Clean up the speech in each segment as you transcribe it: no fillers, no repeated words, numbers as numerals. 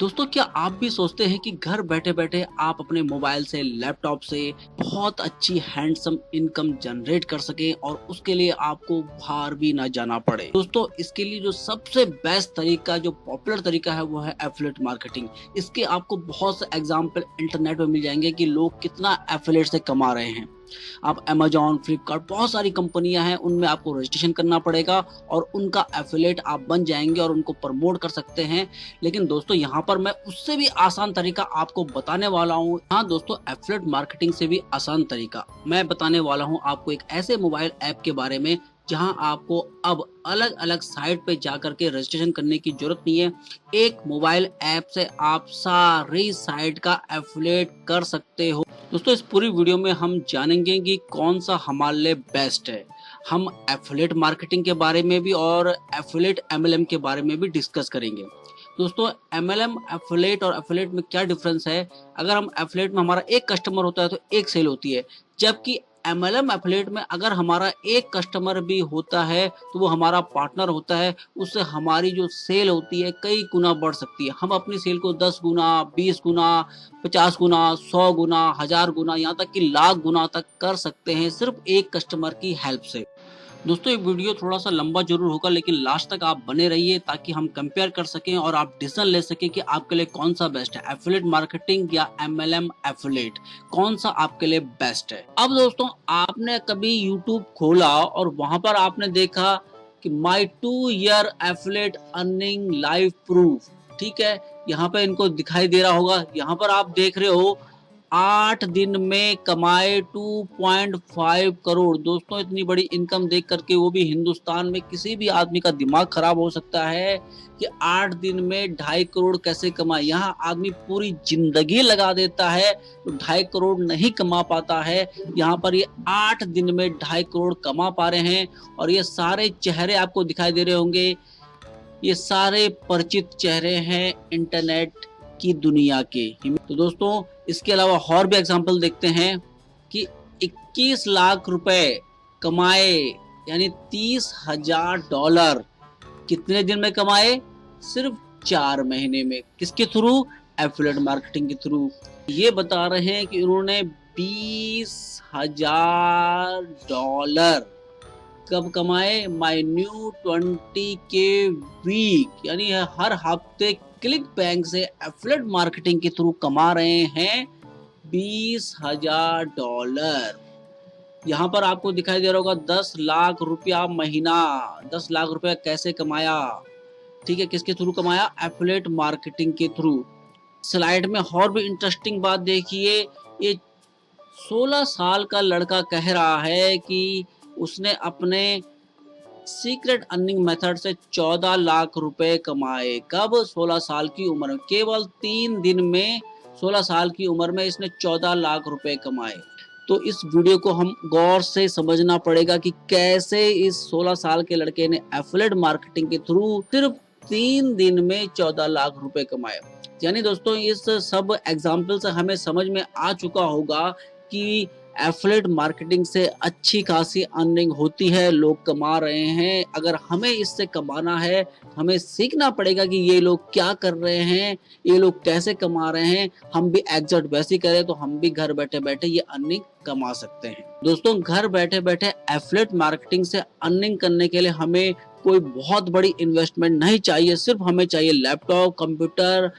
दोस्तों, क्या आप भी सोचते हैं कि घर बैठे बैठे आप अपने मोबाइल से, लैपटॉप से बहुत अच्छी हैंडसम इनकम जनरेट कर सकें और उसके लिए आपको बाहर भी ना जाना पड़े। दोस्तों, इसके लिए जो सबसे बेस्ट तरीका, जो पॉपुलर तरीका है, वो है एफिलिएट मार्केटिंग। इसके आपको बहुत से एग्जाम्पल इंटरनेट पे मिल जाएंगे कि लोग कितना एफिलिएट से कमा रहे हैं। आप अमेजॉन, फ्लिपकार्ट, बहुत सारी कंपनियां हैं, उनमें आपको रजिस्ट्रेशन करना पड़ेगा और उनका एफिलिएट आप बन जाएंगे और उनको प्रमोट कर सकते हैं। लेकिन दोस्तों, यहाँ पर मैं उससे भी आसान तरीका आपको बताने वाला हूँ। हाँ दोस्तों, एफिलिएट मार्केटिंग से भी आसान तरीका मैं बताने वाला हूँ आपको एक ऐसे मोबाइल ऐप के बारे में जहां आपको अब अलग अलग साइट पे जाकर के रजिस्ट्रेशन करने की जरूरत नहीं है। एक मोबाइल ऐप से आप सारी साइट का एफिलिएट कर सकते हो। दोस्तों, इस पूरी वीडियो में हम जानेंगे कि कौन सा हमारे लिए बेस्ट है। हम एफिलिएट मार्केटिंग के बारे में भी और एफिलिएट एमएलएम के बारे में भी डिस्कस करेंगे। दोस्तों, एमएलएम, एफिलिएट और एफिलिएट में क्या डिफरेंस है? अगर हम एफिलिएट में हमारा एक कस्टमर होता है तो एक सेल होती है, जबकि एमएलएम एफिलिएट में अगर हमारा एक कस्टमर भी होता है तो वो हमारा पार्टनर होता है। उससे हमारी जो सेल होती है कई गुना बढ़ सकती है। हम अपनी सेल को 10 गुना, 20 गुना, 50 गुना, 100 गुना, 1000 गुना, यहाँ तक कि लाख गुना तक कर सकते हैं सिर्फ एक कस्टमर की हेल्प से। दोस्तों, ये वीडियो थोड़ा सा लंबा जरूर होगा, लेकिन लास्ट तक आप बने रहिए ताकि हम कंपेयर कर सकें और आप डिसीजन ले सकें कि आपके लिए कौन सा बेस्ट है, एफिलिएट मार्केटिंग या एमएलएम एफिलिएट, कौन सा आपके लिए बेस्ट है। अब दोस्तों, आपने कभी यूट्यूब खोला और वहां पर आपने देखा कि माई 2 year affiliate earning live proof, ठीक है, यहाँ पे इनको दिखाई दे रहा होगा। यहाँ पर आप देख रहे हो 8 दिन में कमाए 2.5 करोड़। दोस्तों, इतनी बड़ी इनकम देख करके, वो भी हिंदुस्तान में, किसी भी आदमी का दिमाग खराब हो सकता है कि 8 दिन में 2.5 करोड़ कैसे कमाए। यहाँ आदमी पूरी जिंदगी लगा देता है तो 2.5 करोड़ नहीं कमा पाता है। यहाँ पर ये 8 दिन में 2.5 करोड़ कमा पा रहे हैं। और ये सारे चेहरे आपको दिखाई दे रहे होंगे, ये सारे परिचित चेहरे हैं इंटरनेट की दुनिया के। तो दोस्तों, इसके अलावा और भी एग्जांपल देखते हैं कि 21 लाख रुपए कमाए, यानी $30,000 कितने दिन में कमाए? सिर्फ 4 महीने में। किसके थ्रू? एफिलिएट मार्केटिंग के थ्रू। ये बता रहे हैं कि उन्होंने $20,000 कब कमाए? माई न्यू 20K वीक, यानी हर हफ्ते क्लिक बैंक से एफिलिएट मार्केटिंग के थ्रू कमा रहे हैं $20,000। यहाँ पर आपको दिखाई दे रहा होगा 10 लाख रुपया महीना। 10 लाख रुपया कैसे कमाया? ठीक है, किसके थ्रू कमाया? एफिलिएट मार्केटिंग के थ्रू। स्लाइड में और भी इंटरेस्टिंग बात देखिए, ये 16 साल का लड़का कह रहा है कि उसने अपने सीक्रेट अर्निंग मेथड से 14 लाख रुपए कमाए। कब? 16 साल की उम्र में। केवल 3 दिन में 16 साल की उम्र में इसने 14 लाख रुपए कमाए। तो इस वीडियो को हम गौर से समझना पड़ेगा कि कैसे इस 16 साल के लड़के ने एफिलिएट मार्केटिंग के थ्रू सिर्फ 3 दिन में 14 लाख रुपए कमाए। यानी दोस्तों, इस सब एग्जाम्पल से हमें समझ में आ चुका होगा कि एफिलिएट मार्केटिंग से अच्छी खासी अर्निंग होती है, लोग कमा रहे हैं। अगर हमें इससे कमाना है, हमें सीखना पड़ेगा कि ये लोग क्या कर रहे हैं, ये लोग कैसे कमा रहे हैं। हम भी एग्जैक्ट वैसे करें तो हम भी घर बैठे बैठे ये अर्निंग कमा सकते हैं। दोस्तों, घर बैठे बैठे एफिलिएट मार्केटिंग से अर्निंग करने के लिए हमें कोई बहुत बड़ी इन्वेस्टमेंट नहीं चाहिए। सिर्फ हमें चाहिए लैपटॉप, कंप्यूटर,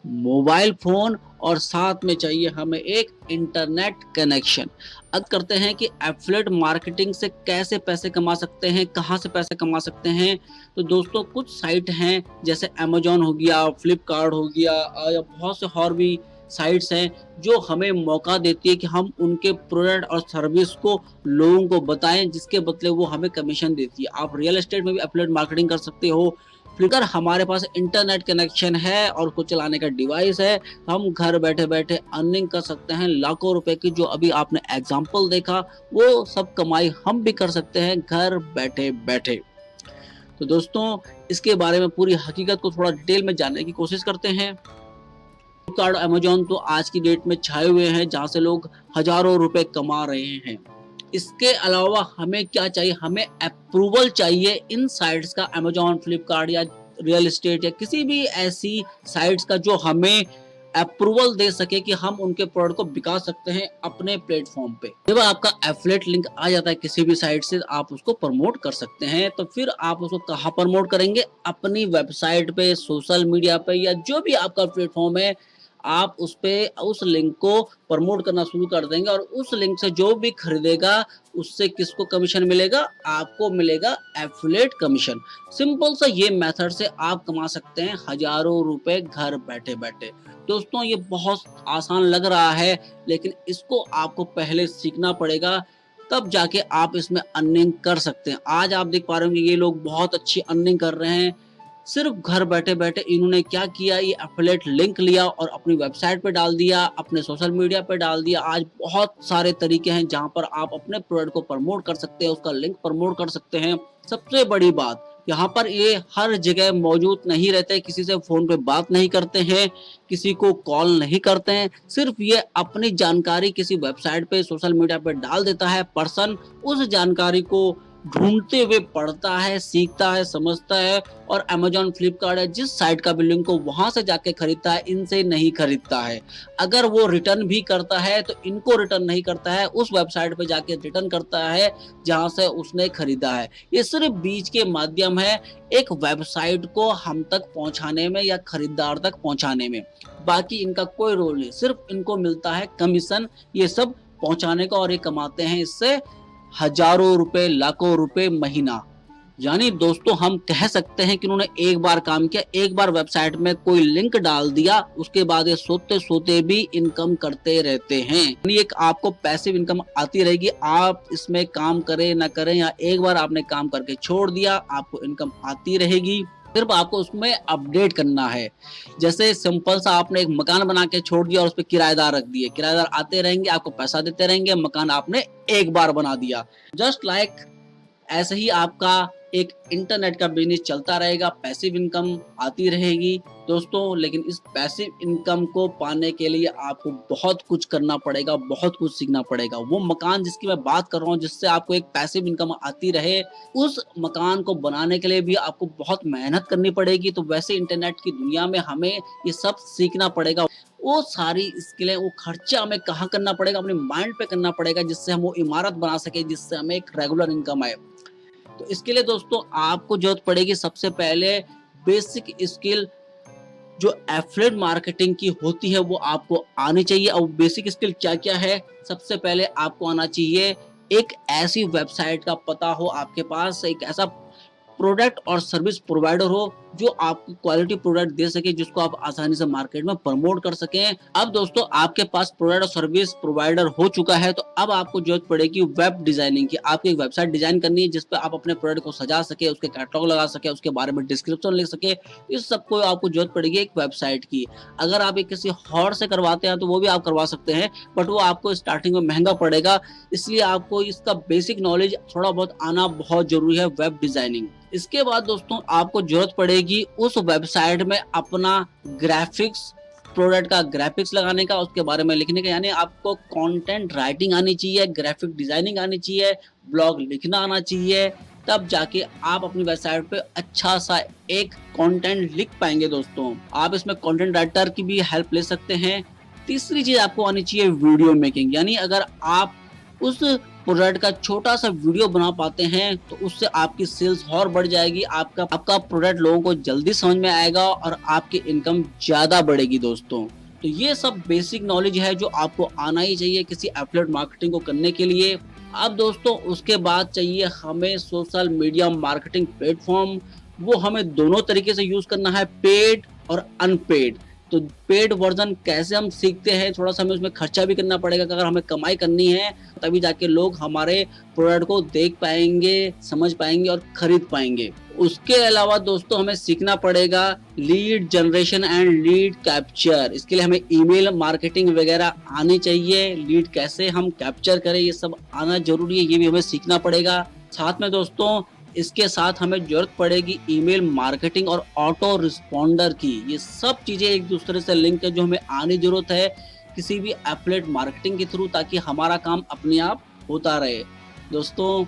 मोबाइल फोन और साथ में चाहिए हमें एक इंटरनेट कनेक्शन। अब करते हैं कि एफिलिएट मार्केटिंग से कैसे पैसे कमा सकते हैं, कहां से पैसे कमा सकते हैं। तो दोस्तों, कुछ साइट हैं जैसे अमेजॉन हो गया, फ्लिपकार्ट हो गया, या बहुत से और भी साइट्स हैं जो हमें मौका देती है कि हम उनके प्रोडक्ट और सर्विस को लोगों को बताएं, जिसके बदले वो हमें कमीशन देती है। आप रियल एस्टेट में भी एफिलिएट मार्केटिंग कर सकते हो। फ्लिकर हमारे पास इंटरनेट कनेक्शन है और उसको चलाने का डिवाइस है, हम घर बैठे बैठे अर्निंग कर सकते हैं लाखों रुपए की। जो अभी आपने एग्जांपल देखा, वो सब कमाई हम भी कर सकते हैं घर बैठे बैठे। तो दोस्तों, इसके बारे में पूरी हकीकत को थोड़ा डिटेल में जानने की कोशिश करते हैं। फ्लिपकार्ट, अमेजॉन तो आज की डेट में छाए हुए हैं, जहां से लोग हजारों रुपए कमा रहे हैं। इसके अलावा हमें क्या चाहिए? हमें अप्रूवल चाहिए इन साइट्स का, अमेजॉन, फ्लिपकार्ट या रियल एस्टेट या किसी भी ऐसी साइट्स का जो हमें अप्रूवल दे सके कि हम उनके प्रोडक्ट को बिका सकते हैं अपने प्लेटफॉर्म पे। जब आपका एफिलिएट लिंक आ जाता है किसी भी साइट से, आप उसको प्रमोट कर सकते हैं। तो फिर आप उसको कहाँ प्रमोट करेंगे? अपनी वेबसाइट पे, सोशल मीडिया पे, या जो भी आपका प्लेटफॉर्म है, आप उस पे उस लिंक को प्रमोट करना शुरू कर देंगे और उस लिंक से जो भी खरीदेगा उससे किसको कमीशन मिलेगा? आपको मिलेगा एफिलिएट कमीशन। सिंपल सा ये मेथड से आप कमा सकते हैं हजारों रुपए घर बैठे बैठे। दोस्तों ये बहुत आसान लग रहा है, लेकिन इसको आपको पहले सीखना पड़ेगा, तब जाके आप इसमें अर्निंग कर सकते हैं। आज आप देख पा रहे होंगे ये लोग बहुत अच्छी अर्निंग कर रहे हैं। सिर्फ घर बैठे बैठे इन्होंने क्या किया, ये एफिलिएट लिंक लिया और अपनी वेबसाइट पे डाल दिया, अपने सोशल मीडिया पे डाल दिया। आज बहुत सारे तरीके हैं जहां पर आप अपने प्रोडक्ट को प्रमोट कर सकते हैं, उसका लिंक प्रमोट कर सकते हैं। सबसे बड़ी बात यहाँ पर ये हर जगह मौजूद नहीं रहते, किसी से फोन पे बात नहीं करते हैं, किसी को कॉल नहीं करते हैं। सिर्फ ये अपनी जानकारी किसी वेबसाइट पे, सोशल मीडिया पे डाल देता है। पर्सन उस जानकारी को ढूंढते हुए पढ़ता है, सीखता है, समझता है और अमेजॉन, फ्लिपकार्ट है जिस साइट का भी लिंक हो वहां से जाके खरीदता है, इनसे नहीं खरीदता है। अगर वो रिटर्न भी करता है तो इनको रिटर्न नहीं करता है, उस वेबसाइट पे जाके रिटर्न करता है जहां से उसने खरीदा है। ये सिर्फ बीच के माध्यम है एक वेबसाइट को हम तक पहुंचाने में या खरीदार तक पहुंचाने में। बाकी इनका कोई रोल नहीं, सिर्फ इनको मिलता है कमीशन ये सब पहुंचाने का, और ये कमाते हैं इससे हजारों रुपए, लाखों रुपए महीना। यानी दोस्तों हम कह सकते हैं कि उन्होंने एक बार काम किया, एक बार वेबसाइट में कोई लिंक डाल दिया, उसके बाद ये सोते सोते भी इनकम करते रहते हैं। यानी एक आपको पैसिव इनकम आती रहेगी, आप इसमें काम करें ना करें, या एक बार आपने काम करके छोड़ दिया, आपको इनकम आती रहेगी। सिर्फ आपको उसमें अपडेट करना है। जैसे सिंपल सा आपने एक मकान बना के छोड़ दिया और उस पर किराएदार रख दिए, किराएदार आते रहेंगे, आपको पैसा देते रहेंगे, मकान आपने एक बार बना दिया। जस्ट लाइक ऐसे ही आपका एक इंटरनेट का बिजनेस चलता रहेगा, पैसिव इनकम आती रहेगी दोस्तों। लेकिन इस पैसिव इनकम को पाने के लिए आपको बहुत कुछ करना पड़ेगा, बहुत कुछ सीखना पड़ेगा। वो मकान जिसकी मैं बात कर रहा हूँ, जिससे आपको एक पैसिव इनकम आती रहे, उस मकान को बनाने के लिए भी आपको बहुत मेहनत करनी पड़ेगी। तो वैसे इंटरनेट की दुनिया में हमें ये सब सीखना पड़ेगा। वो सारी स्किलें, वो खर्चा हमें कहाँ करना पड़ेगा? अपने माइंड पे करना पड़ेगा, जिससे हम वो इमारत बना सके, जिससे हमें एक रेगुलर इनकम आए। तो इसके लिए दोस्तों आपको जरूरत पड़ेगी सबसे पहले बेसिक स्किल जो एफिलिएट मार्केटिंग की होती है, वो आपको आनी चाहिए। और बेसिक स्किल क्या क्या है? सबसे पहले आपको आना चाहिए एक ऐसी वेबसाइट का पता हो आपके पास, एक ऐसा प्रोडक्ट और सर्विस प्रोवाइडर हो जो आपको क्वालिटी प्रोडक्ट दे सके, जिसको आप आसानी से मार्केट में प्रमोट कर सकें। अब दोस्तों आपके पास प्रोडक्ट और सर्विस प्रोवाइडर हो चुका है, तो अब आपको जरूरत पड़ेगी वेब डिजाइनिंग की। आपको एक वेबसाइट डिजाइन करनी है जिसपे आप अपने प्रोडक्ट को सजा सके, उसके कैटलॉग लगा सके, उसके बारे में डिस्क्रिप्शन लिख सके। इस सबको आपको जरूरत पड़ेगी एक वेबसाइट की। अगर आप एक किसी और से करवाते हैं तो वो भी आप करवा सकते हैं, बट वो आपको स्टार्टिंग में महंगा पड़ेगा। इसलिए आपको इसका बेसिक नॉलेज थोड़ा बहुत आना बहुत जरूरी है, वेब डिजाइनिंग। इसके बाद दोस्तों आपको जरूरत पड़ेगी उस वेबसाइट में अपना ग्राफिक्स, प्रोडक्ट का ग्राफिक्स लगाने का, उसके बारे में लिखने का। यानी आपको कंटेंट राइटिंग आनी चाहिए, ग्राफिक डिजाइनिंग आनी चाहिए, ब्लॉग लिखना आना चाहिए, तब जाके आप अपनी वेबसाइट पे अच्छा सा एक कंटेंट लिख पाएंगे दोस्तों। आप इसमें कंटेंट राइटर की भी हेल्प ले सकते हैं। तीसरी चीज आपको आनी चाहिए वीडियो मेकिंग। यानी अगर आप उस प्रोडक्ट का छोटा सा वीडियो बना पाते हैं तो उससे आपकी सेल्स और बढ़ जाएगी, आपका प्रोडक्ट लोगों को जल्दी समझ में आएगा और आपकी इनकम ज्यादा बढ़ेगी दोस्तों। तो ये सब बेसिक नॉलेज है जो आपको आना ही चाहिए किसी एफिलिएट मार्केटिंग को करने के लिए। अब दोस्तों उसके बाद चाहिए हमें सोशल मीडिया मार्केटिंग प्लेटफॉर्म। वो हमें दोनों तरीके से यूज करना है, पेड और अनपेड। तो पेड वर्जन कैसे हम सीखते हैं, थोड़ा सा हमें उसमें खर्चा भी करना पड़ेगा। अगर हमें कमाई करनी है तभी जाके लोग हमारे प्रोडक्ट को देख पाएंगे, समझ पाएंगे और खरीद पाएंगे। उसके अलावा दोस्तों हमें सीखना पड़ेगा lead generation and lead capture. इसके लिए हमें ईमेल मार्केटिंग वगैरह आनी चाहिए, लीड कैसे हम कैप्चर करें ये सब आना जरूरी है, ये भी हमें सीखना पड़ेगा। साथ में दोस्तों इसके साथ हमें जरूरत पड़ेगी ईमेल मार्केटिंग और ऑटो रिस्पॉन्डर की। ये सब चीजें एक दूसरे से लिंक है जो हमें आनी जरूरत है किसी भी एफिलिएट मार्केटिंग के थ्रू, ताकि हमारा काम अपने आप होता रहे। दोस्तों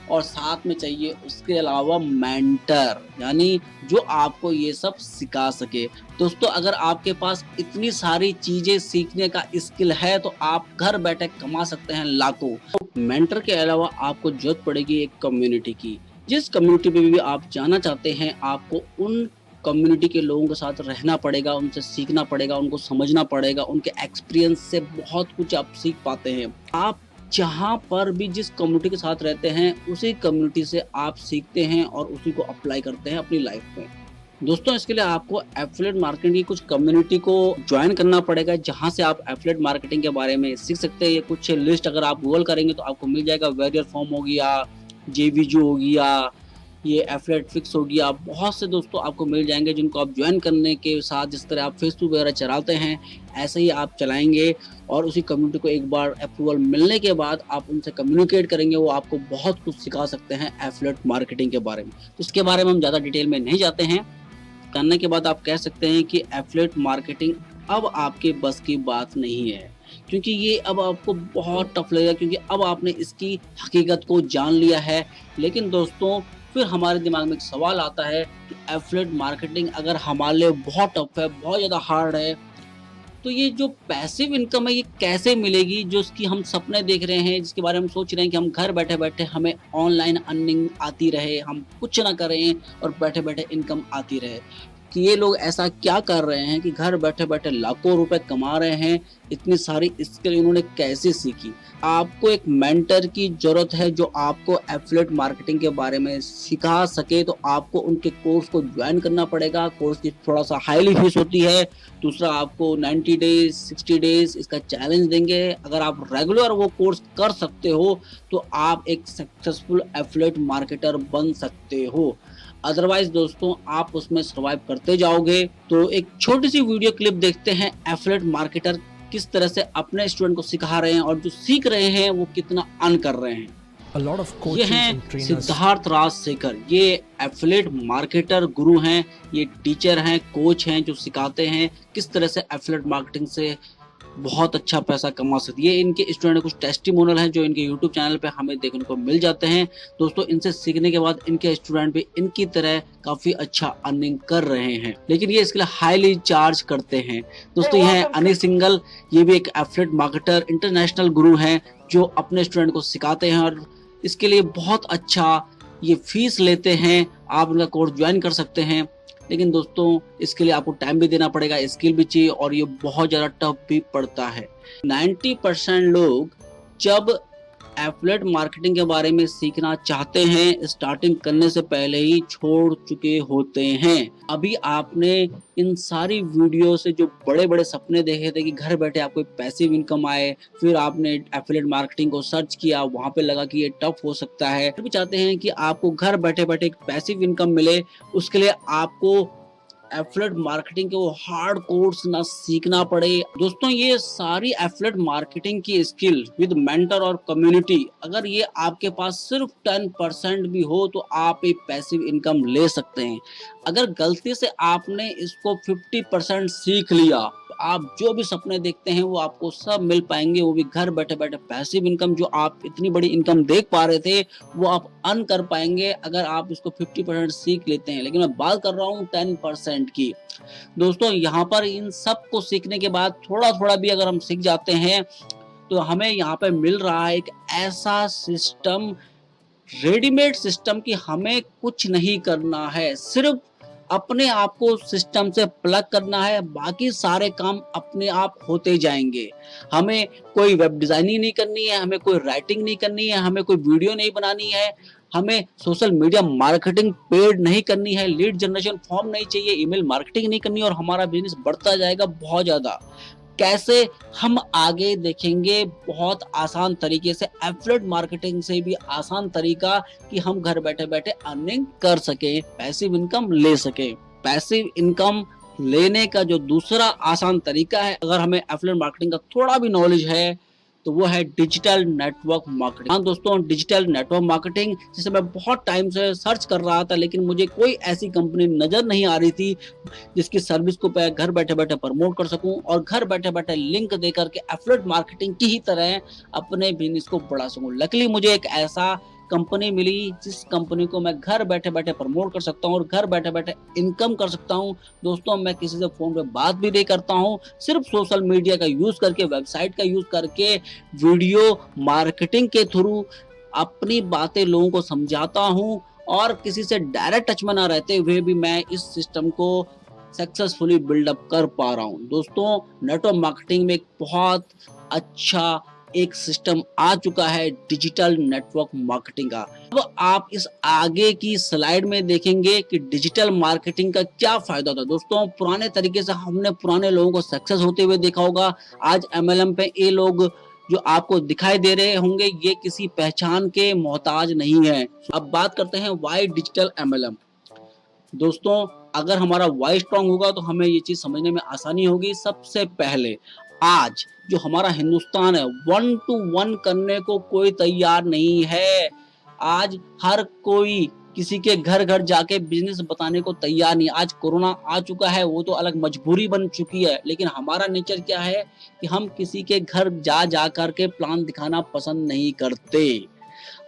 और साथ में चाहिए उसके अलावा मेंटर, यानी जो आपको ये सब सिखा सके। दोस्तों अगर आपके पास इतनी सारी चीजें सीखने का स्किल है तो आप घर बैठे कमा सकते हैं लाखों। मेंटर के अलावा आपको जरूरत पड़ेगी एक कम्युनिटी की। जिस कम्युनिटी में भी आप जाना चाहते हैं आपको उन कम्युनिटी के लोगों के साथ रहना पड़ेगा, उनसे सीखना पड़ेगा, उनको समझना पड़ेगा। उनके एक्सपीरियंस से बहुत कुछ आप सीख पाते हैं। आप जहाँ पर भी जिस कम्युनिटी के साथ रहते हैं उसी कम्युनिटी से आप सीखते हैं और उसी को अप्लाई करते हैं अपनी लाइफ में। दोस्तों इसके लिए आपको एफिलिएट मार्केटिंग की कुछ कम्युनिटी को ज्वाइन करना पड़ेगा, जहां से आप एफिलिएट मार्केटिंग के बारे में सीख सकते हैं। ये कुछ लिस्ट अगर आप गूगल करेंगे तो आपको मिल जाएगा। वेरियर फॉर्म हो गया, जेवीजू हो गया, ये एफिलिएट फिक्स हो गया, बहुत से दोस्तों आपको मिल जाएंगे जिनको आप ज्वाइन करने के साथ जिस तरह आप फेसबुक वगैरह चलाते हैं ऐसे ही आप चलाएंगे और उसी कम्युनिटी को एक बार अप्रूवल मिलने के बाद आप उनसे कम्युनिकेट करेंगे। वो आपको बहुत कुछ सिखा सकते हैं एफिलिएट मार्केटिंग के बारे में। तो इसके बारे में हम ज़्यादा डिटेल में नहीं जाते हैं। करने के बाद आप कह सकते हैं कि एफिलिएट मार्केटिंग अब आपके बस की बात नहीं है, क्योंकि ये अब आपको बहुत टफ लगेगा, क्योंकि अब आपने इसकी हकीकत को जान लिया है। लेकिन दोस्तों फिर हमारे दिमाग में एक सवाल आता है कि एफिलिएट मार्केटिंग अगर हमारे लिए बहुत टफ है, बहुत ज़्यादा हार्ड है, तो ये जो पैसिव इनकम है ये कैसे मिलेगी, जो इसकी हम सपने देख रहे हैं, जिसके बारे में हम सोच रहे हैं कि हम घर बैठे बैठे हमें ऑनलाइन अर्निंग आती रहे, हम कुछ ना करें और बैठे बैठे इनकम आती रहे। कि ये लोग ऐसा क्या कर रहे हैं कि घर बैठे बैठे लाखों रुपए कमा रहे हैं। इतनी सारी स्किल इन्होंने कैसे सीखी। आपको एक मेंटर की जरूरत है जो आपको एफिलिएट मार्केटिंग के बारे में सिखा सके। तो आपको उनके कोर्स को ज्वाइन करना पड़ेगा। कोर्स की थोड़ा सा हाईली फीस होती है। दूसरा आपको 90 डेज 60 डेज इसका चैलेंज देंगे। अगर आप रेगुलर वो कोर्स कर सकते हो तो आप एक सक्सेसफुल एफिलिएट मार्केटर बन सकते हो। अदरवाइज दोस्तों आप उसमें सर्वाइव करते जाओगे। तो एक छोटी सी वीडियो क्लिप देखते हैं, एफिलिएट मार्केटर किस तरह से अपने स्टूडेंट को सिखा रहे हैं और जो सीख रहे हैं वो कितना अर्न कर रहे हैं। ये हैं सिद्धार्थ राजशेखर, ये एफिलिएट मार्केटर गुरु हैं, ये टीचर हैं, कोच हैं जो सिखाते हैं किस तरह से एफिलिएट मार्केटिंग से बहुत अच्छा पैसा कमा सकते। ये इनके स्टूडेंट कुछ टेस्टिमोनियल हैं जो इनके यूट्यूब चैनल पे हमें देखने को मिल जाते हैं। दोस्तों इनसे सीखने के बाद इनके स्टूडेंट भी इनकी तरह काफी अच्छा अर्निंग कर रहे हैं, लेकिन ये इसके लिए हाईली चार्ज करते हैं। दोस्तों ये है अनिल सिंघल, ये भी एक एफिलिएट मार्केटर इंटरनेशनल गुरु हैं जो अपने स्टूडेंट को सिखाते हैं और इसके लिए बहुत अच्छा ये फीस लेते हैं। आप उनका कोर्स ज्वाइन कर सकते हैं, लेकिन दोस्तों इसके लिए आपको टाइम भी देना पड़ेगा, स्किल भी चाहिए और ये बहुत ज़्यादा टफ भी पड़ता है। 90% लोग जब एफिलिएट मार्केटिंग के बारे में सीखना चाहते हैं स्टार्टिंग करने से पहले ही छोड़ चुके होते हैं। अभी आपने इन सारी वीडियो से जो बड़े बड़े सपने देखे थे कि घर बैठे आपको पैसिव इनकम आए, फिर आपने एफिलिएट मार्केटिंग को सर्च किया, वहां पे लगा कि ये टफ हो सकता है। फिर भी चाहते हैं कि आपको घर बैठे बैठे एक पैसिव इनकम मिले, उसके लिए आपको एफिलिएट मार्केटिंग के वो हार्ड कोर्स ना सीखना पड़े। दोस्तों ये सारी एफिलिएट मार्केटिंग की स्किल विद मेंटर और कम्युनिटी अगर ये आपके पास सिर्फ 10% भी हो तो आप एक पैसिव इनकम ले सकते हैं। अगर गलती से आपने इसको 50% सीख लिया, आप जो भी सपने देखते हैं वो आपको सब मिल पाएंगे, वो भी घर बैठे बैठे पैसिव इनकम। जो आप इतनी बड़ी इनकम देख पा रहे थे वो आप अर्न कर पाएंगे अगर आप इसको 50% सीख लेते हैं। लेकिन मैं बात कर रहा हूँ 10% की। दोस्तों यहाँ पर इन सब को सीखने के बाद थोड़ा थोड़ा भी अगर हम सीख जाते हैं तो हमें यहाँ पे मिल रहा है एक ऐसा सिस्टम, रेडीमेड सिस्टम की हमें कुछ नहीं करना है, सिर्फ अपने आप को सिस्टम से प्लग करना है, बाकी सारे काम अपने आप होते जाएंगे। हमें कोई वेब डिजाइनिंग नहीं करनी है, हमें कोई राइटिंग नहीं करनी है, हमें कोई वीडियो नहीं बनानी है, हमें सोशल मीडिया मार्केटिंग पेड नहीं करनी है, लीड जनरेशन फॉर्म नहीं चाहिए, ईमेल मार्केटिंग नहीं करनी और हमारा बिजनेस बढ़ता जाएगा बहुत ज्यादा। कैसे हम आगे देखेंगे, बहुत आसान तरीके से, एफिलिएट मार्केटिंग से भी आसान तरीका कि हम घर बैठे बैठे अर्निंग कर सके, पैसिव इनकम ले सके। पैसिव इनकम लेने का जो दूसरा आसान तरीका है, अगर हमें एफिलिएट मार्केटिंग का थोड़ा भी नॉलेज है तो वो है डिजिटल नेटवर्क मार्केटिंग। हाँ दोस्तों, डिजिटल नेटवर्क मार्केटिंग जिसे मैं बहुत टाइम से सर्च कर रहा था, लेकिन मुझे कोई ऐसी कंपनी नजर नहीं आ रही थी जिसकी सर्विस को मैं घर बैठे बैठे प्रमोट कर सकूं और घर बैठे बैठे लिंक देकर के एफिलिएट मार्केटिंग की ही तरह अपने बिजनेस को बढ़ा सकूं। लकीली मुझे एक ऐसा कंपनी मिली जिस कंपनी को मैं घर बैठे बैठे प्रमोट कर सकता हूँ और घर बैठे बैठे इनकम कर सकता हूँ। दोस्तों मैं किसी से फोन पे बात भी नहीं करता हूँ, सिर्फ सोशल मीडिया का यूज करके, वेबसाइट का यूज करके, वीडियो मार्केटिंग के थ्रू अपनी बातें लोगों को समझाता हूँ और किसी से डायरेक्ट टच में ना रहते हुए भी मैं इस सिस्टम को सक्सेसफुली बिल्डअप कर पा रहा हूँ। दोस्तों नेटवर्क मार्केटिंग में एक बहुत अच्छा एक सिस्टम आ चुका है डिजिटल नेटवर्क मार्केटिंग का। अब आप इस आगे की स्लाइड में देखेंगे कि डिजिटल मार्केटिंग का क्या फायदा होता है। दोस्तों पुराने तरीके से हमने पुराने लोगों को सक्सेस होते हुए देखा होगा। आज MLM पे ये लोग जो आपको दिखाई दे रहे होंगे ये किसी पहचान के मोहताज नहीं है। अब बात करते हैं वाई डिजिटल MLM। दोस्तों अगर हमारा वाई स्ट्रांग होगा तो हमें ये चीज समझने में आसानी होगी। सबसे पहले आज जो हमारा हिंदुस्तान है 1 to 1 करने को कोई तैयार नहीं है। आज हर कोई किसी के घर घर जाके बिजनेस बताने को तैयार नहीं। आज कोरोना आ चुका है वो तो अलग मजबूरी बन चुकी है, लेकिन हमारा नेचर क्या है कि हम किसी के घर जा करके प्लान दिखाना पसंद नहीं करते।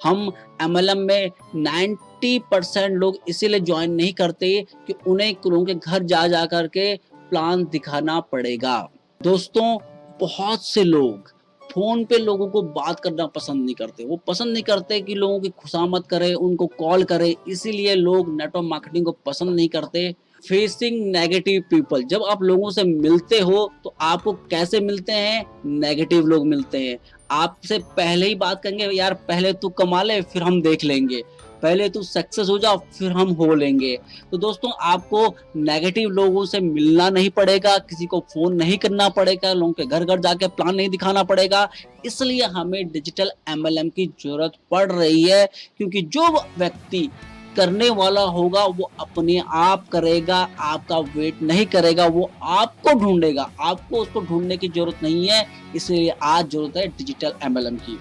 हम MLM में 90% लोग इसीलिए ज्वाइन नहीं करते कि उन्हें लोगों के घर जा करके प्लान दिखाना पड़ेगा। दोस्तों बहुत से लोग फोन पे लोगों को बात करना पसंद नहीं करते। वो पसंद नहीं करते कि लोगों की खुशामद करे, उनको कॉल करे, इसीलिए लोग नेटवर्क मार्केटिंग को पसंद नहीं करते। फेसिंग नेगेटिव पीपल, जब आप लोगों से मिलते हो तो आपको कैसे मिलते हैं? नेगेटिव लोग मिलते हैं। आपसे पहले ही बात करेंगे यार पहले तू कमा ले फिर हम देख लेंगे, पहले तू सक्सेस हो जा फिर हम हो लेंगे। तो दोस्तों आपको नेगेटिव लोगों से मिलना नहीं पड़ेगा, किसी को फोन नहीं करना पड़ेगा, लोगों के घर घर जाके प्लान नहीं दिखाना पड़ेगा। इसलिए हमें डिजिटल MLM की जरूरत पड़ रही है, क्योंकि जो व्यक्ति करने वाला होगा वो अपने आप करेगा, आपका वेट नहीं करेगा, वो आपको ढूंढेगा। आपको उसको ढूंढने की जरूरत नहीं है। इसलिए आज जरूरत है डिजिटल MLM की।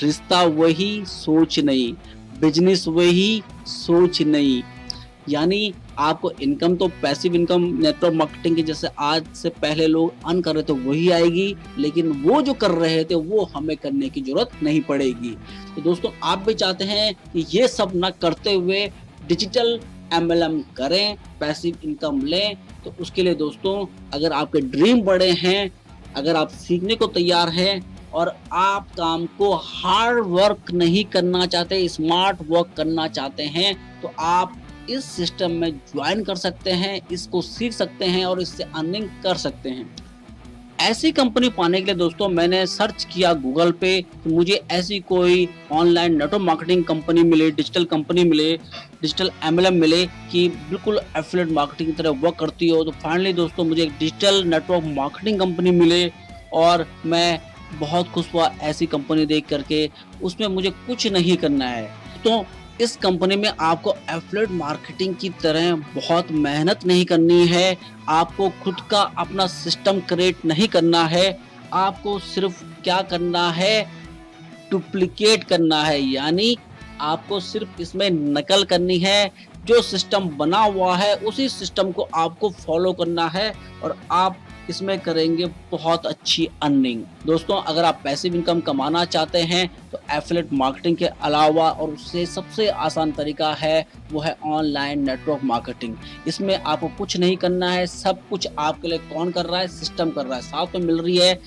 रिश्ता वही सोच नहीं, बिजनेस वही सोच नहीं। यानी आपको इनकम तो पैसिव इनकम नेटवर्क मार्केटिंग की जैसे आज से पहले लोग अर्न कर रहे थे वही आएगी, लेकिन वो जो कर रहे थे वो हमें करने की जरूरत नहीं पड़ेगी। तो दोस्तों आप भी चाहते हैं कि ये सब ना करते हुए डिजिटल MLM करें, पैसिव इनकम लें, तो उसके लिए दोस्तों अगर आपके ड्रीम बड़े हैं, अगर आप सीखने को तैयार हैं और आप काम को हार्ड वर्क नहीं करना चाहते, स्मार्ट वर्क करना चाहते हैं, तो आप इस सिस्टम में ज्वाइन कर सकते हैं, इसको सीख सकते हैं और इससे अर्निंग कर सकते हैं। ऐसी कंपनी पाने के लिए दोस्तों मैंने सर्च किया गूगल पे कि मुझे ऐसी कोई ऑनलाइन नेटवर्क मार्केटिंग कंपनी मिले, डिजिटल कंपनी मिले, डिजिटल MLM मिले कि बिल्कुल एफिलिएट मार्केटिंग की तरह वर्क करती हो। तो फाइनली दोस्तों मुझे एक डिजिटल नेटवर्क मार्केटिंग कंपनी मिले और मैं बहुत खुश हुआ ऐसी कंपनी देख करके। उसमें मुझे कुछ नहीं करना है। तो इस कंपनी में आपको एफिलिएट मार्केटिंग की तरह बहुत मेहनत नहीं करनी है, आपको खुद का अपना सिस्टम क्रिएट नहीं करना है। आपको सिर्फ क्या करना है? डुप्लीकेट करना है, यानी आपको सिर्फ इसमें नकल करनी है। जो सिस्टम बना हुआ है उसी सिस्टम को आपको फॉलो करना है और आप इसमें करेंगे बहुत अच्छी अर्निंग। दोस्तों अगर आप पैसिव इनकम कमाना चाहते हैं तो एफिलिएट मार्केटिंग के अलावा और उससे सबसे आसान तरीका है वो है ऑनलाइन नेटवर्क मार्केटिंग। इसमें आपको कुछ नहीं करना है, सब कुछ आपके लिए कौन कर रहा है? सिस्टम कर रहा है। साथ में मिल रही है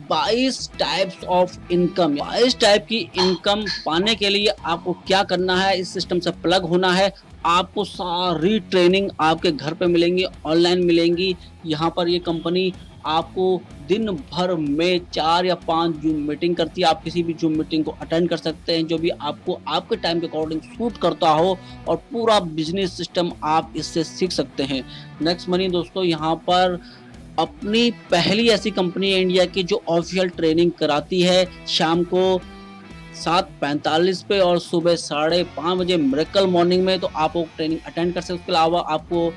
22 टाइप्स ऑफ इनकम। 22 टाइप की इनकम पाने के लिए आपको क्या करना है? इस सिस्टम से प्लग होना है। आपको सारी ट्रेनिंग आपके घर पे मिलेंगी, ऑनलाइन मिलेंगी। यहाँ पर ये कंपनी आपको दिन भर में 4 या 5 जूम मीटिंग करती है। आप किसी भी जूम मीटिंग को अटेंड कर सकते हैं जो भी आपको आपके टाइम के अकॉर्डिंग सूट करता हो, और पूरा बिजनेस सिस्टम आप इससे सीख सकते हैं। नेक्स्ट मनी दोस्तों यहाँ पर अपनी पहली ऐसी कंपनी है इंडिया की जो ऑफिशियल ट्रेनिंग कराती है शाम को 7:45 पे और सुबह 5:30 बजे मिरेकल मॉर्निंग में। तो आप वो ट्रेनिंग अटेंड कर सकते हैं। उसके अलावा आपको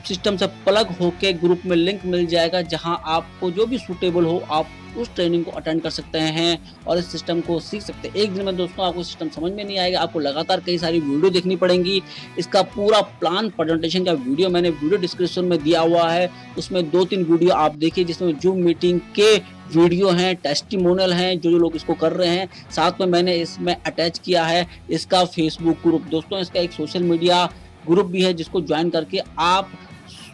सिस्टम से प्लग होके ग्रुप में लिंक मिल जाएगा, जहां आपको जो भी सूटेबल हो आप उस ट्रेनिंग को अटेंड कर सकते हैं और इस सिस्टम को सीख सकते हैं। एक दिन में दोस्तों आपको सिस्टम समझ में नहीं आएगा, आपको लगातार कई सारी वीडियो देखनी पड़ेंगी। इसका पूरा प्लान प्रेजेंटेशन का वीडियो मैंने वीडियो डिस्क्रिप्शन में दिया हुआ है, उसमें 2-3 वीडियो आप देखिए, जिसमें जूम मीटिंग के वीडियो हैं, टेस्टिमोनियल हैं, जो लोग इसको कर रहे हैं। साथ में मैंने इसमें अटैच किया है इसका फेसबुक ग्रुप। दोस्तों इसका एक सोशल मीडिया ग्रुप भी है, जिसको ज्वाइन करके आप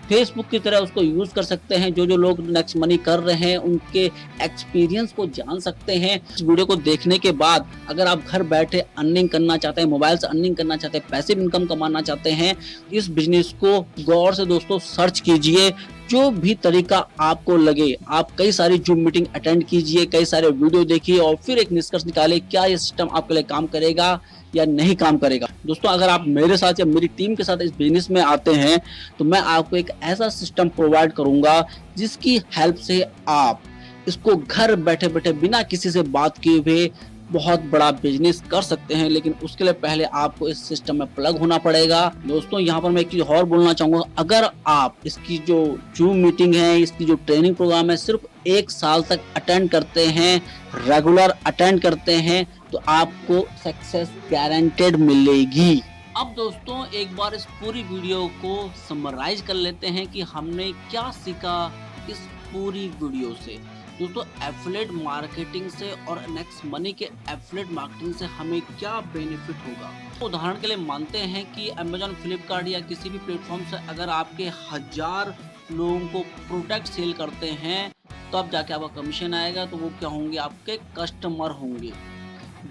फेसबुक की तरह उसको यूज कर सकते हैं। जो लोग नेक्स्ट मनी कर रहे हैं उनके एक्सपीरियंस को जान सकते हैं। इस वीडियो को देखने के बाद अगर आप घर बैठे अर्निंग करना चाहते हैं, मोबाइल से अर्निंग करना चाहते हैं, पैसिव इनकम कमाना चाहते हैं, इस बिजनेस को गौर से दोस्तों सर्च कीजिए। जो भी तरीका आपको लगे, आप कई सारी जूम मीटिंग अटेंड कीजिए, कई सारे वीडियो देखिए और फिर एक निष्कर्ष निकाले क्या ये सिस्टम आपके लिए काम करेगा या नहीं काम करेगा। दोस्तों अगर आप मेरे साथ या मेरी टीम के साथ इस बिजनेस में आते हैं तो मैं आपको एक ऐसा सिस्टम प्रोवाइड करूंगा जिसकी हेल्प से आप इसको घर बैठे बैठे बिना किसी से बात किए हुए बहुत बड़ा बिजनेस कर सकते हैं। लेकिन उसके लिए पहले आपको इस सिस्टम में प्लग होना पड़ेगा। दोस्तों यहाँ पर मैं एक चीज और बोलना चाहूंगा, अगर आप इसकी जो जूम मीटिंग है, इसकी जो ट्रेनिंग प्रोग्राम है, सिर्फ 1 साल तक अटेंड करते हैं, रेगुलर अटेंड करते हैं, तो आपको सक्सेस गारंटेड मिलेगी। अब दोस्तों एक बार इस पूरी वीडियो को समराइज कर लेते हैं कि हमने क्या सीखा इस पूरी वीडियो से। दोस्तों एफिलिएट मार्केटिंग से और नेक्स्ट मनी के एफिलिएट मार्केटिंग से हमें क्या बेनिफिट होगा। उदाहरण के लिए मानते हैं कि अमेजॉन, फ्लिपकार्ट या किसी भी प्लेटफॉर्म से अगर आपके 1000 लोगों को प्रोडक्ट सेल करते हैं तो अब जाके आपका कमीशन आएगा, तो वो क्या होंगे, आपके कस्टमर होंगे।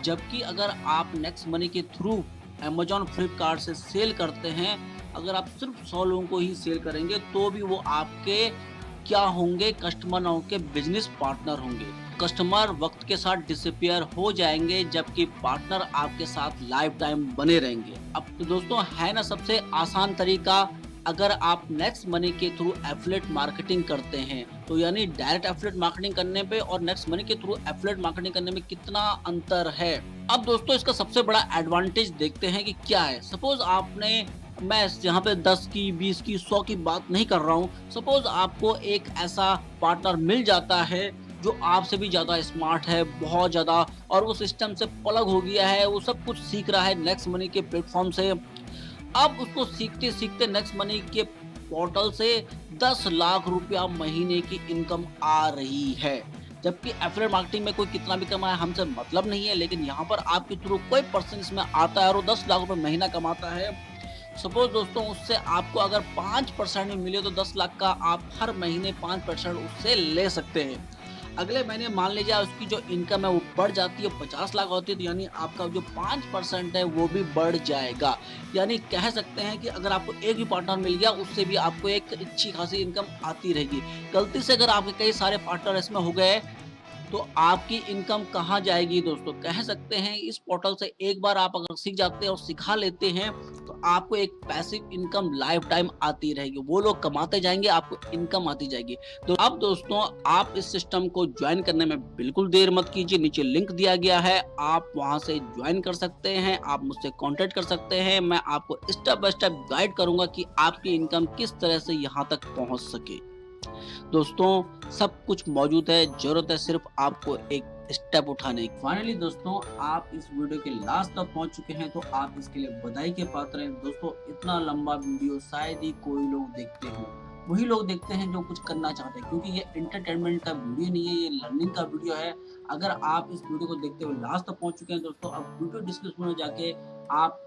जबकि अगर आप नेक्स्ट मनी के थ्रू अमेजॉन, फ्लिपकार्ट से सेल करते हैं, अगर आप सिर्फ 100 लोगों को ही सेल करेंगे तो भी वो आपके क्या होंगे, कस्टमर ना होंगे, बिजनेस पार्टनर होंगे। कस्टमर वक्त के साथ डिसअपियर हो जाएंगे, जबकि पार्टनर आपके साथ लाइफ टाइम बने रहेंगे। अब तो दोस्तों है ना सबसे आसान तरीका, अगर आप नेक्स्ट मनी के थ्रू एफिलिएट मार्केटिंग करते हैं तो यानी डायरेक्ट एफिलिएट मार्केटिंग करने पे और नेक्स्ट मनी के थ्रू एफिलिएट मार्केटिंग करने में कितना अंतर है। अब दोस्तों इसका सबसे बड़ा एडवांटेज देखते हैं कि क्या है। सपोज आपने, मैं यहाँ पे 10 की, 20 की, 100 की बात नहीं कर रहा हूँ, सपोज आपको एक ऐसा पार्टनर मिल जाता है जो आपसे भी ज्यादा स्मार्ट है, बहुत ज्यादा, और वो सिस्टम से प्लग हो गया है, वो सब कुछ सीख रहा है नेक्स्ट मनी के प्लेटफॉर्म से। अब उसको सीखते सीखते नेक्स्ट मनी के पोर्टल से 10 लाख रुपया महीने की इनकम आ रही है। जबकि एफिलिएट मार्केटिंग में कोई कितना भी कमाए हमसे मतलब नहीं है, लेकिन यहाँ पर आपके थ्रू कोई पर्सन इसमें आता है और वो 10 लाख रुपए महीना कमाता है। सपोज दोस्तों उससे आपको अगर 5% में मिले तो 10 लाख का आप हर महीने 5% उससे ले सकते हैं। अगले महीने मान लीजिए उसकी जो इनकम है वो बढ़ जाती है, 50 लाख होती है, तो यानी आपका जो 5% है वो भी बढ़ जाएगा। यानी कह सकते हैं कि अगर आपको एक भी पार्टनर मिल गया उससे भी आपको एक अच्छी खासी इनकम आती रहेगी। गलती से अगर आपके कई सारे पार्टनर इसमें हो गए तो आपकी इनकम कहाँ जाएगी। दोस्तों कह सकते हैं इस पोर्टल से एक बार आप अगर सीख जाते हैं और सिखा लेते हैं तो आपको एक पैसिव इनकम लाइफ टाइम आती रहेगी। वो लोग कमाते जाएंगे, आपको इनकम आती जाएगी। तो अब दोस्तों आप इस सिस्टम को ज्वाइन करने में बिल्कुल देर मत कीजिए, नीचे लिंक दिया गया है, आप वहां से ज्वाइन कर सकते हैं, आप मुझसे कॉन्टेक्ट कर सकते हैं। मैं आपको स्टेप बाय स्टेप गाइड करूंगा कि आपकी इनकम किस तरह से यहाँ तक पहुंच सके। दोस्तों सब कुछ मौजूद है, जरूरत है सिर्फ आपको एक स्टेप उठाने की। फाइनली दोस्तों आप इस वीडियो के लास्ट तक पहुंच चुके हैं तो आप इसके लिए बधाई के पात्र हैं। दोस्तों इतना लंबा वीडियो शायद ही कोई लोग देखते हो, वही लोग देखते हैं जो कुछ करना चाहते हैं, क्योंकि ये एंटरटेनमेंट का वीडियो नहीं है, ये लर्निंग का वीडियो है। अगर आप इस वीडियो को देखते हुए लास्ट तक पहुंच चुके हैं दोस्तों, अब वीडियो डिस्क्रिप्शन में जाके आप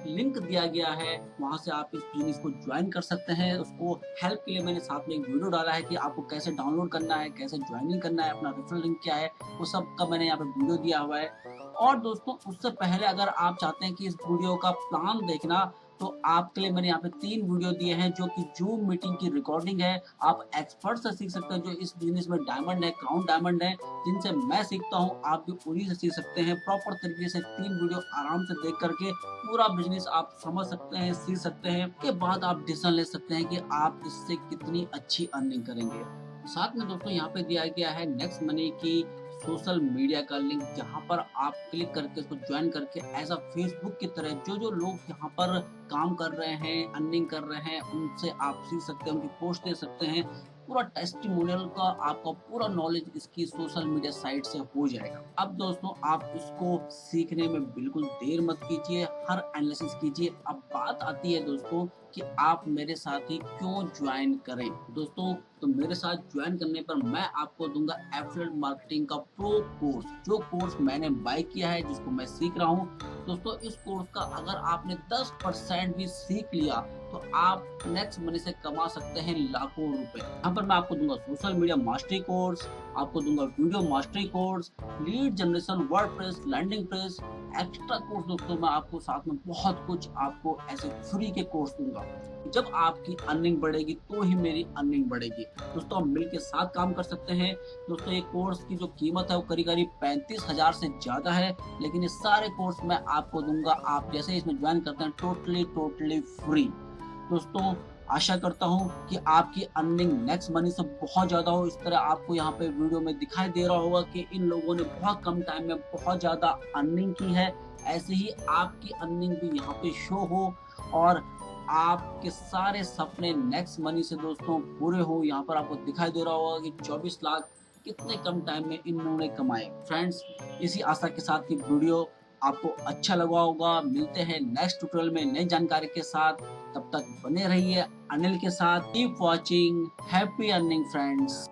लिंक दिया गया है, वहां से आप इस बिजनेस को ज्वाइन कर सकते हैं। उसको हेल्प के लिए मैंने साथ में एक वीडियो डाला है कि आपको कैसे डाउनलोड करना है, कैसे ज्वाइनिंग करना है, अपना रेफरल लिंक क्या है, वो सब का मैंने यहाँ पे वीडियो दिया हुआ है। और दोस्तों उससे पहले अगर आप चाहते हैं कि इस वीडियो का प्लान देखना, तो आपके लिए मैंने यहाँ पे 3 वीडियो दिए हैं जो कि जूम मीटिंग की रिकॉर्डिंग है। आप एक्सपर्ट से सीख सकते हैं जो इस बिजनेस में डायमंड है, क्राउन डायमंड है, जिनसे मैं सीखता हूँ, आप भी उन्हीं से सीख सकते हैं। प्रॉपर तरीके से 3 वीडियो आराम से देख करके पूरा बिजनेस आप समझ सकते हैं, सीख सकते हैं। के बाद आप डिसीजन ले सकते हैं कि आप इससे कितनी अच्छी अर्निंग करेंगे। साथ में दोस्तों यहाँ पे दिया गया है नेक्स्ट मनी की सोशल मीडिया का लिंक, जहाँ पर आप क्लिक करके उसको ज्वाइन करके ऐसा फेसबुक की तरह जो जो लोग यहाँ पर काम कर रहे हैं, अर्निंग कर रहे हैं, उनसे आप सीख सकते हैं, उनकी पोस्ट दे सकते हैं। पूरा टेस्टिमोनियल का आपका पूरा नॉलेज इसकी सोशल मीडिया साइट से हो जाएगा। अब दोस्तों आप इसको सीखने में बिल्कुल देर मत कीजिए, हर एनालिसिस कीजिए। अब बात आती है दोस्तों कि आप मेरे साथ ही क्यों ज्वाइन करें। दोस्तों तो मेरे साथ ज्वाइन करने पर मैं आपको दूंगा एफिलिएट मार्केटिंग का प्रो कोर्स, जो कोर्स मैंने बाय किया है, जिसको मैं सीख रहा हूँ। दोस्तों इस कोर्स का अगर आपने 10% भी सीख लिया तो आप नेक्स्ट मनी से कमा सकते हैं लाखों रुपए। यहाँ पर मैं आपको दूंगा सोशल मीडिया मास्टरी कोर्स, आपको दूंगा video mastery course, lead generation, WordPress, landing page, extra course. दोस्तों मैं आपको साथ में बहुत कुछ आपको ऐसे फ्री के कोर्स दूंगा। जब आपकी अर्निंग बढ़ेगी तो ही मेरी अर्निंग बढ़ेगी। दोस्तों हम मिलकर साथ काम कर सकते हैं। दोस्तों ये कोर्स की जो कीमत है वो करीब करीब 35,000 से ज्यादा है, लेकिन ये सारे कोर्स मैं आपको दूंगा, आप जैसे इसमें ज्वाइन करते हैं टोटली फ्री। दोस्तों आशा करता हूँ कि आपकी अर्निंग नेक्स्ट मनी से बहुत ज्यादा हो। इस तरह आपको यहाँ पे वीडियो में दिखाई दे रहा होगा कि इन लोगों ने बहुत कम टाइम में बहुत ज्यादा अर्निंग की है। ऐसे ही आपकी अर्निंग भी यहाँ पे शो हो और आपके सारे सपने नेक्स्ट मनी से दोस्तों पूरे हो। यहाँ पर आपको दिखाई दे रहा होगा कि 24 लाख कितने कम टाइम में इन्होंने कमाए। फ्रेंड्स इसी आशा के साथ की वीडियो आपको अच्छा लगा होगा। मिलते हैं नेक्स्ट ट्यूटोरियल में नई जानकारी के साथ। तब तक बने रहिए अनिल के साथ। Keep watching, happy earning friends.